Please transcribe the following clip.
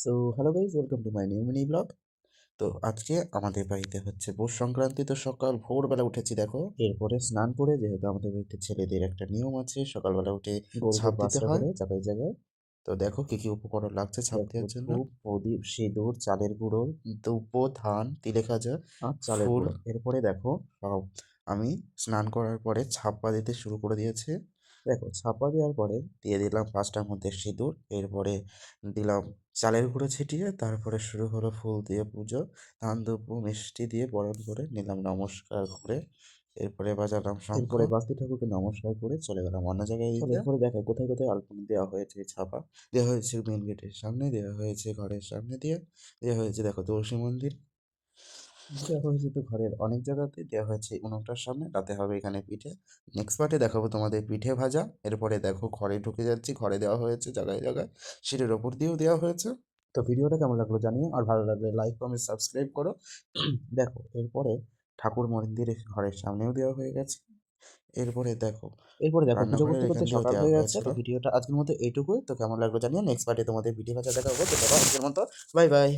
So hello guys, welcome to my new mini blog. তো আজকে আমাদের বাড়িতে হচ্ছে পৌষ সংক্রান্তি। তো সকাল ভোরবেলা উঠেছি দেখো, এরপরে স্নান করে, যেহেতু আমাদের বাড়িতে ছেলেদের একটা নিয়ম আছে সকালবেলা উঠে ছাপ দিতে হয় জায়গায় জায়গায়। তো দেখো কি কি উপকরণ লাগছে ছাপ দেওয়ার জন্য: ধূপ, প্রদীপ, সিঁদুর, চালের গুঁড়ো, দুব্ব, ধান, তিলে ভাজা আর চালের ফুল। গুঁড়ো। এরপরে দেখো সব আমি স্নান করার পরে ছাপ্পা দিতে শুরু করে দিয়েছে। দেখো ছাপা দেওয়ার পরে দিয়ে দিলাম 5টার মধ্যে সিঁদুর, এরপরে দিলাম চালের গুঁড়ো ছিটিয়ে, তারপরে শুরু হলো ফুল দিয়ে পুজো। ধান দুব্ব মিষ্টি দিয়ে বরণ করে নিলাম নমস্কার করে, এরপরে বাজালাম শঙ্খ, এরপরে বাস্তি ঠাকুরকে নমস্কার করে চলে গেলাম অন্য জায়গায় দিতে। এরপরে দেখো কোথায় কোথায় আলপনা দেওয়া হয়েছে, ছাপা দেওয়া হয়েছে মেন গেটের সামনে, দেওয়া হয়েছে ঘরের সামনে দিয়ে, দেওয়া হয়েছে দেখো তুলসী মন্দির, দেওয়া হয়েছে তো ঘরের অনেক জায়গাতে, দেওয়া হয়েছে উনুনটার সামনে। রাতে হবে এখানে পিঠে। নেক্সট পার্টে দেখাবো তোমাদের পিঠে ভাজা। এরপরে দেখো ঘরে ঢুকে যাচ্ছি, ঘরে দেওয়া হয়েছে জায়গায় জায়গায়, সিঁড়ির ওপর দিয়েও দেওয়া হয়েছে। তো ভিডিওটা কেমন লাগলো জানিও, আর ভালো লাগলে লাইক কমেন্ট সাবস্ক্রাইব করো। দেখো এরপরে ঠাকুর মন্দিরের ঘরের সামনেও দেওয়া হয়ে গেছে। এরপরে দেখো পুজো করতে করতে সকাল হয়ে গেছে। তো ভিডিওটা আজকের মতো এইটুকুই। তো কেমন লাগলো জানিও, নেক্সট পার্টে তোমাদের পিঠে ভাজা দেখাবো। তো চলো আজকের মতো বাই বাই।